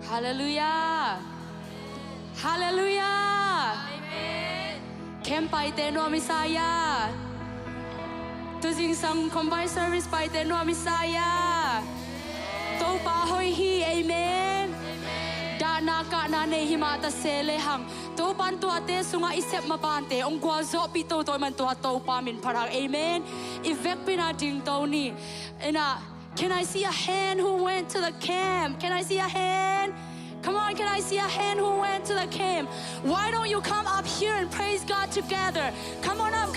Hallelujah. Hallelujah. Kem pai te no Messiah. Tu sing sang combined service pai te no Messiah. To pa hoi hi amen. Da na ka na ne hi ma ta se le hang. To pan tu ate sunga isep ma pan te ong kwa zo pi to man tu to pa min parang amen. Ivek pina ding to ni. Ena, can I see a hand who went to the camp? Can I see a hand? Come on, can I see a hand who went to the camp? Why don't you come up here and praise God together? Come on up,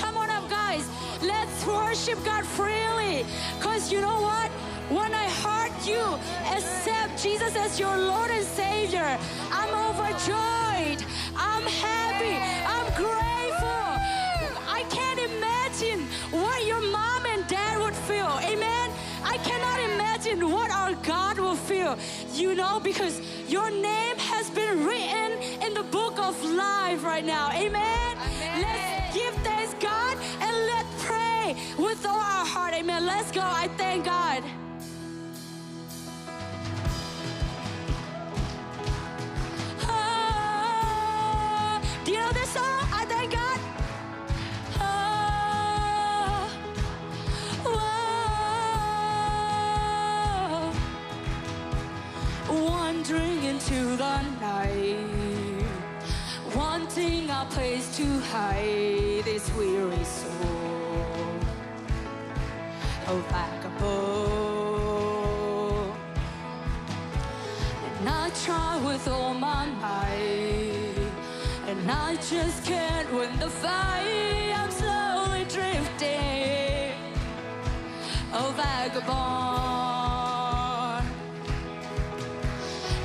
guys. Let's worship God freely. Because you know what? When I heard you accept Jesus as your Lord and Savior, I'm overjoyed. I'm happy. I'm grateful. I can't imagine what your mom and dad would feel. Amen? I cannot imagine what our God will feel. You know, because your name has been written in the book of life right now. Amen? Let's give thanks God and let's pray with all our heart. Amen. Let's go. I thank God. Do you know this song? I thank God. Wandering into the night, wanting a place to hide this weary soul, a vagabond. And I try with all my might, and I just can't win the fight. I'm slowly drifting, a vagabond.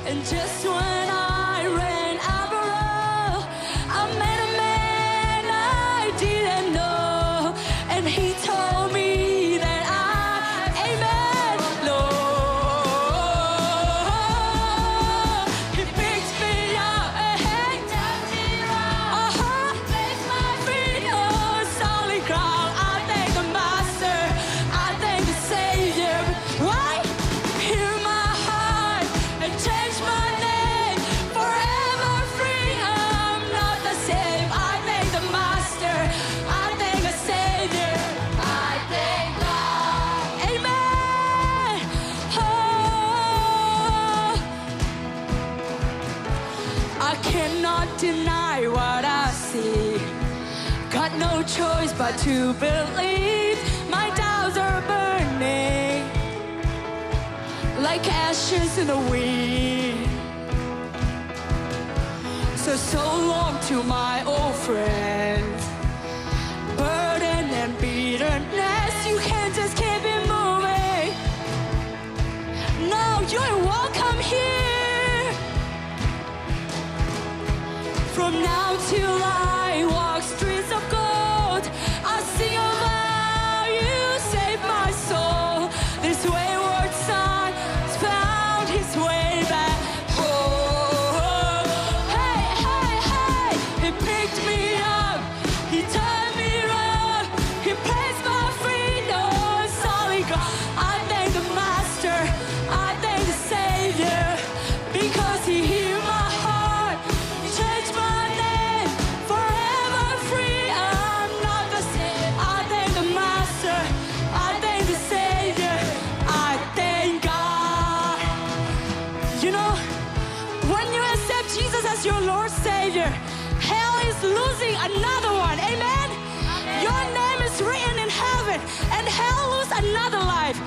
And just when I ran out of road, I met a man I didn't know, and he told me that amen, Lord. He picked me up and turned me around, placed my feet on solid ground. I thank the Master, I thank the Savior. Why? Hear my heart and change my name, forever free. I'm not the same. I thank the Master, I thank the Savior, I thank God. Amen. Oh, I cannot deny what I see. Got no choice but to believe. My doubts are burning like ashes in the wind. So long to my old friends. Burden and bitterness, you can't just keep it moving. No, you're welcome here. From now till I walk streets of gold, I sing of how you saved my soul. This wayward son found his way back home. Hey, hey, hey, he picked me up, he turned me around, he placed my feet on solid ground. I thank the Master, I thank the Savior, because he healed my heart, he changed my name, forever free. I'm not the same. I thank the Master, I thank the Savior, I thank God. You know, when you accept Jesus as your Lord Savior, hell is losing another one. Amen? Your name is written in heaven, and hell lose another life.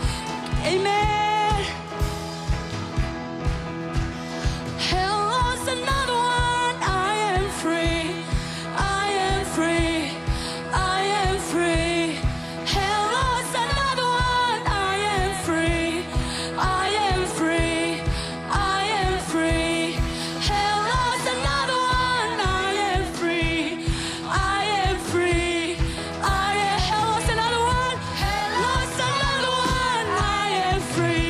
Amen. Hell lost another one. I am free. I am free. I am free. Hell lost another one. I am free. I am free. I am free. Hell lost another one. I am free. I am free. Hell lost another one. Hell lost another one. I am free.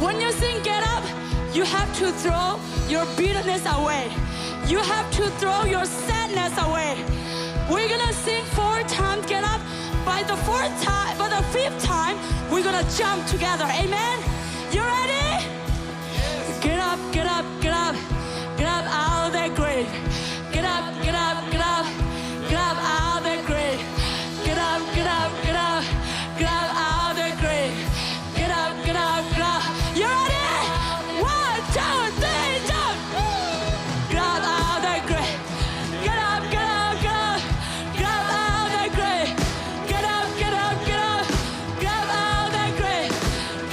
When you sing get up, you have to throw your bitterness away. You have to throw your sadness away. We're gonna sing 4 times get up. By the 5th time, we're gonna jump together. Amen? You ready? Yes. Get up, get up, get up. Get up out of that grave. Get up, get up, get up. Get up out of that grave. Get up, get up, get up. Get up out of that grave. Get up, get up, get up. You ready? 1, 2, 3, jump. Get up out of that grave. Get up, get up, get up. Get up out of that grave. Get up, get up, get up. Get up out of that grave.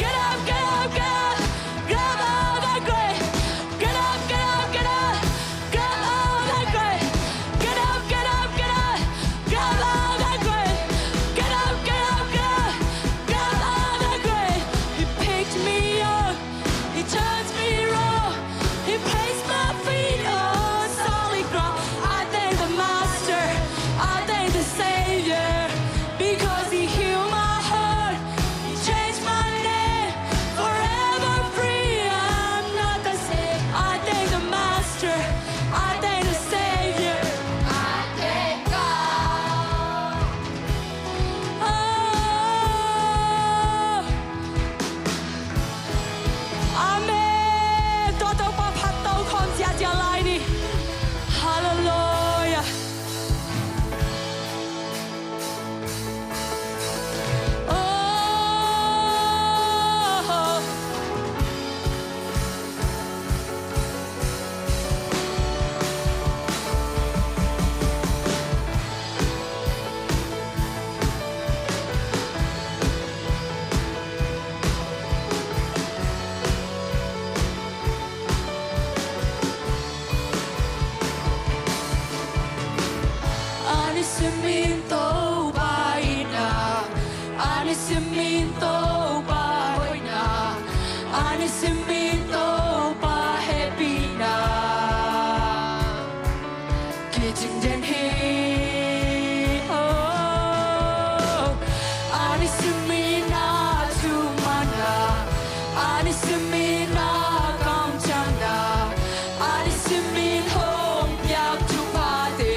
Get up, get up, get up. Get up out of that grave. Get up, get up, get up. Get up out of that grave. Get up, get up, get up. Get up out of that grave. Get up, get up, get up. Get up out of that grave. He picked me up. He turns me around. He placed my feet on solid ground. I thank the Master. I thank the Savior. Because He healed my heart. He changed my name. Forever free. I'm not the same. I thank the Master. I thank the Savior. I thank God. Oh. Amen. Tôi qua phát tâu con gia lại đi. Hallelujah. Oh. Anisimento baina, anisimento baina, anisimento bahebina. Getting den he, oh, anisimina tumana, anisimina kamchana, anisimin home yap tupade.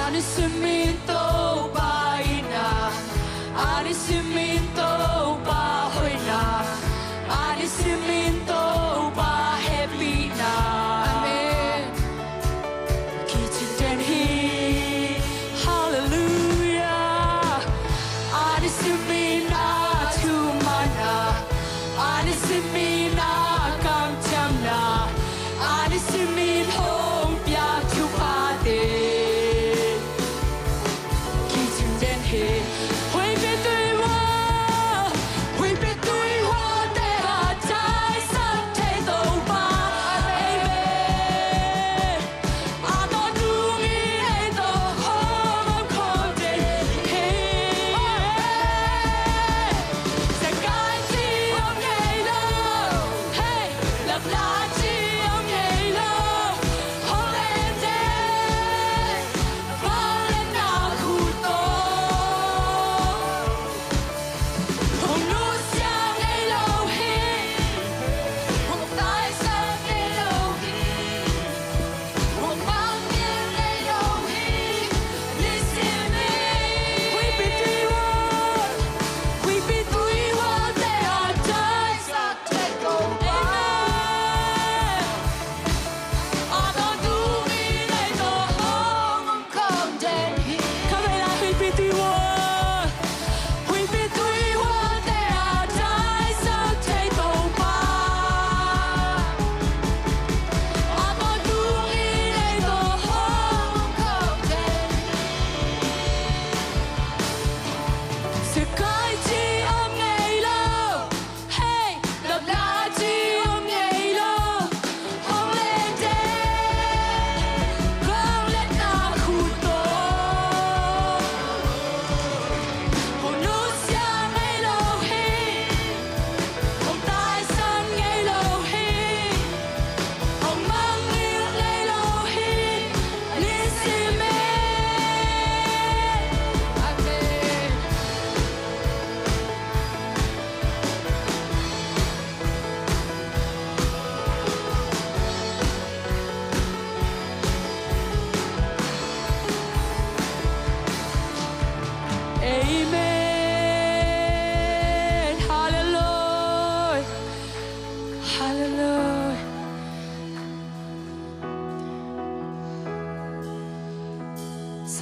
Anisimento baina, anisimento bahoina, anisimento bahebina. Amen. Kitchen den he, hallelujah. Anisimina tumana, anisimina kamchamna, anisimin home ya tupade.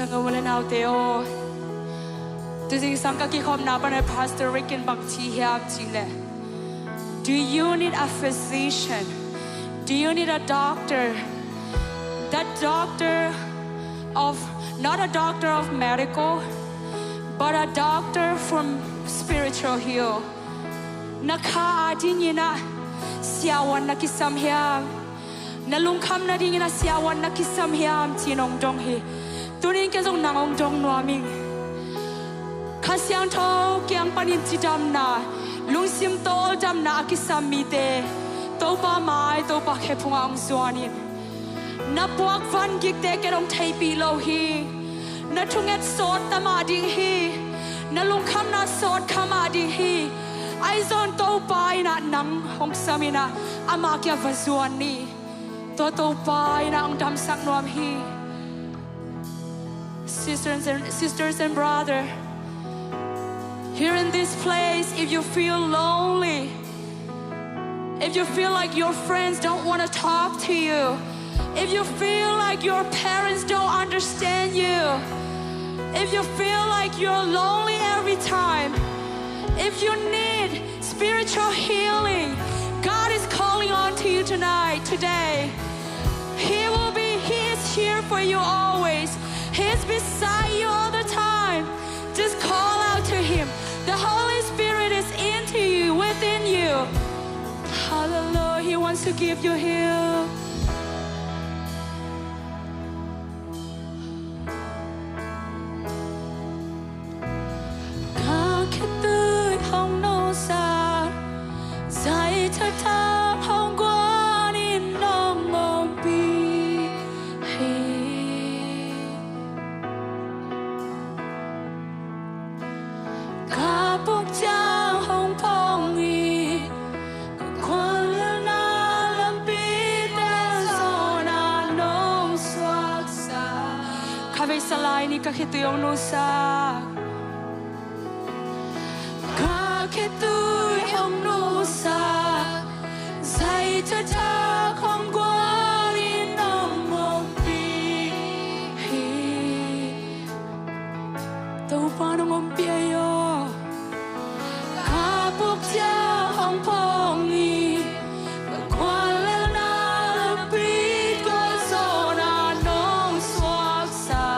sang ngô lên ao teo tu ding sang ka ki khom na pa na Pastor Rick in bang chi hiam ching le. Do you need a physician? Do you need a doctor? That doctor of, not a doctor of medical, but a doctor from spiritual heal. Naka adin na siawan na kisam hiam. Nalungkam na din na siawan na kisam hiam tinong dong hi. Tunin ke zong nangong dong nuaming. Kasyang to kyang panin ti dam na. Lung sim tol dam na kisam mi te. To pa mai to pa ke punga ang zuanin. Na puak van gik te ke dong thai pi lo hi. Na thunget sot tama ding hi. Na lungkam na sot kama ding hi. Ai zon to pai na nang hong samina ama kya vazuan ni. To pai na ang dam sak nuam hi. Sisters and brother, here in this place, if you feel lonely, if you feel like your friends don't want to talk to you, if you feel like your parents don't understand you, if you feel like you're lonely every time, if you need spiritual healing, God is calling on to you tonight, today. He is here for you always. He's beside you all the time. Just call out to Him. The Holy Spirit is into you, within you. Hallelujah. He wants to give you heal. Salai ni kakituyong nusa, kakituyong nusa, say tata kong guarin ng mongpihi, tau pa ng ompiayo, kapok siya ang pongi, magkwala na lapit ko zona nong swaksa.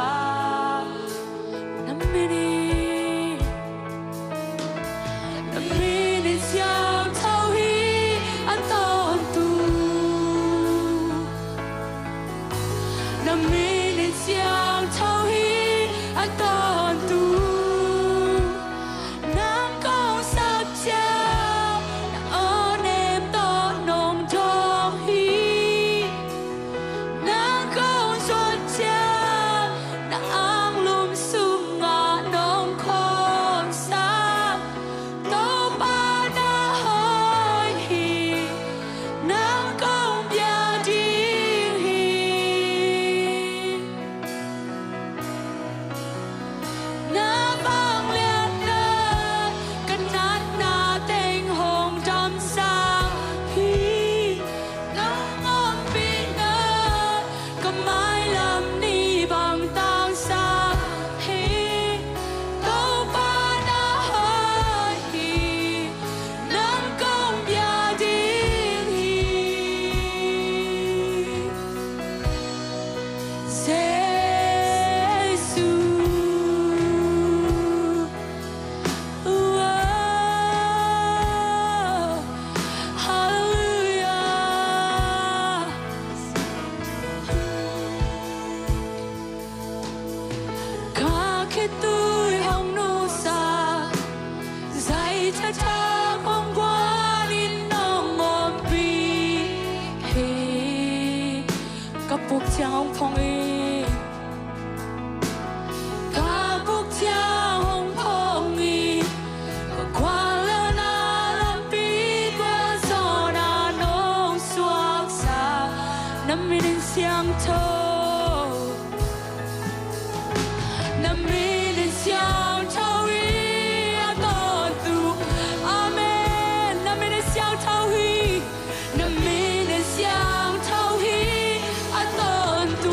Tu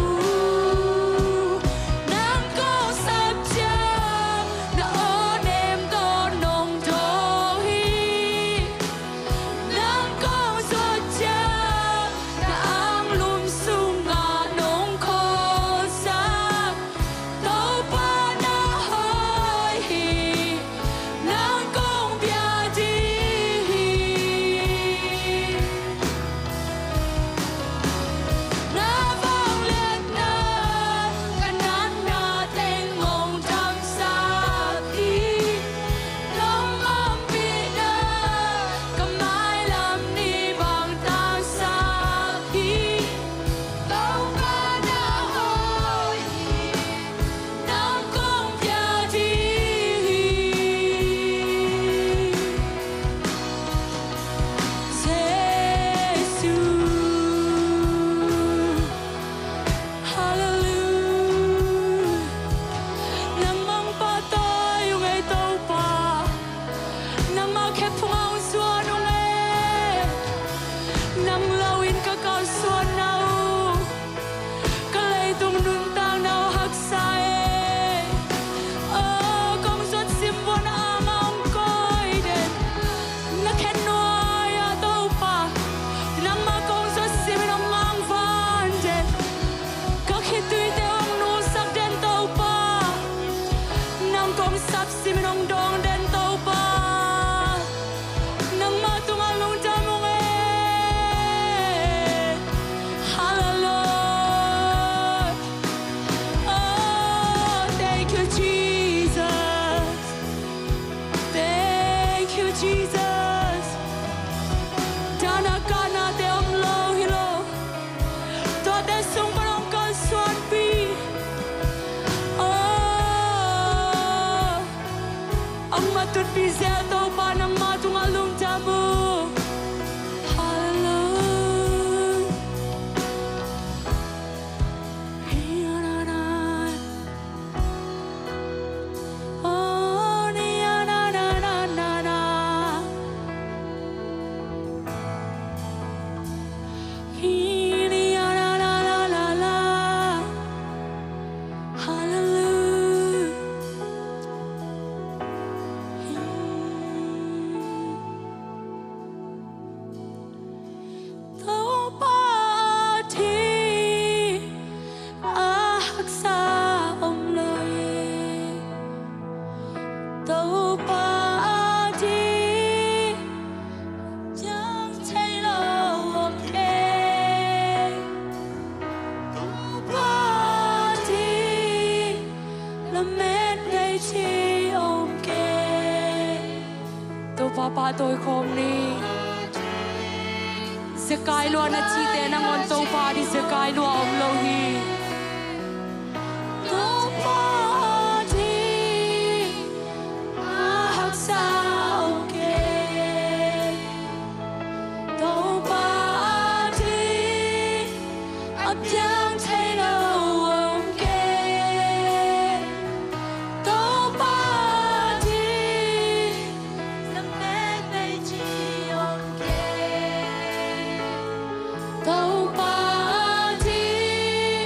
hắc xa ông lời đâu ba đi chẳng thấy lâu ông kê đâu ba đi là mẹ ngày chi ông kê đâu ba tôi không đi sẽ cai luôn là chi tên năng on đâu ba đi sẽ cai luôn ông lâu hi đâu ba đi hắc xa ông kê đâu ba đi ấp chẳng thấy lâu ông kê đâu ba đi làm mẹ ngày chi ông kê đâu ba đi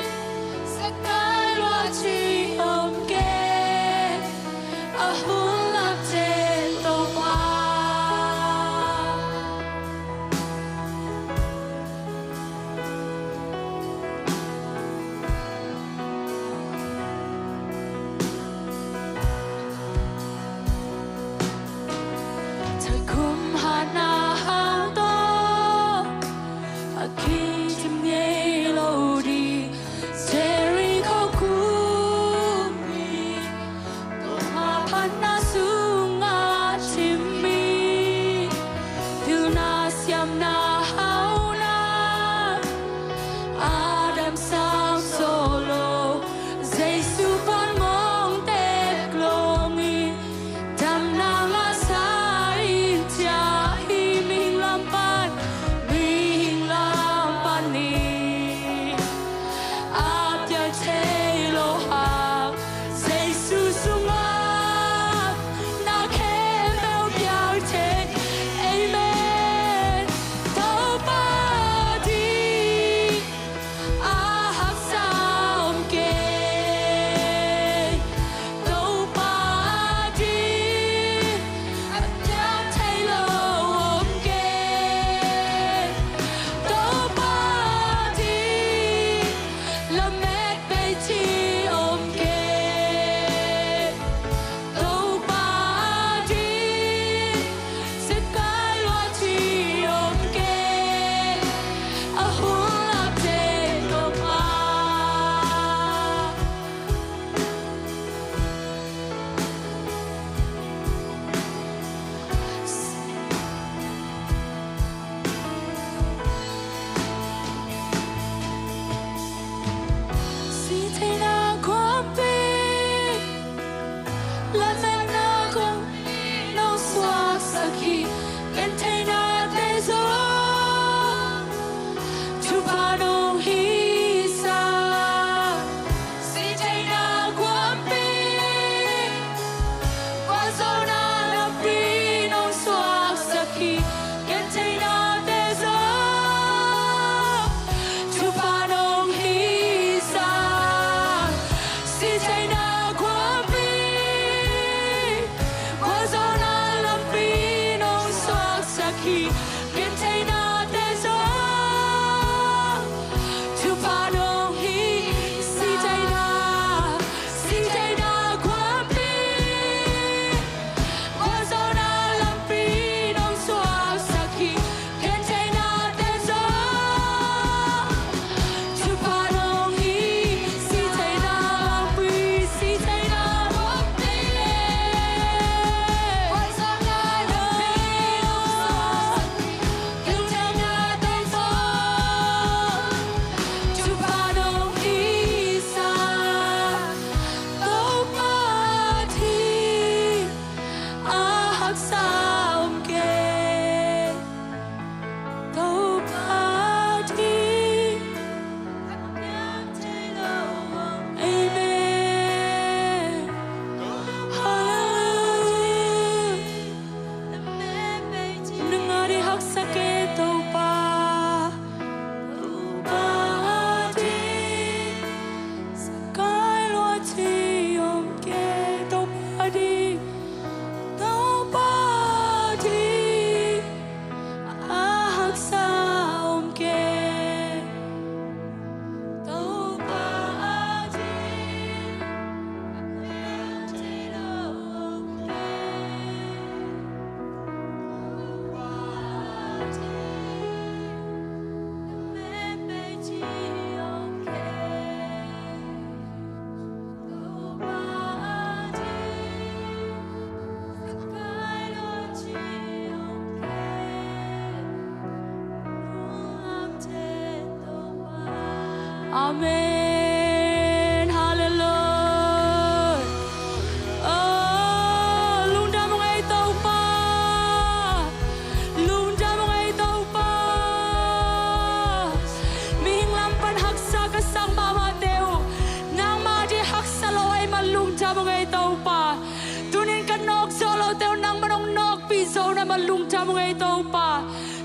lung jamu ngay tàu pa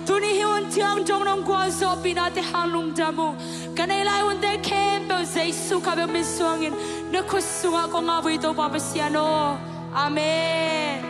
tuni hiun tiang trong nong qua so pinate hang lung jamu kanai lai un te kem pe Jesu ka be misuangin na khusunga ko nga vui tàu pa pasiano amen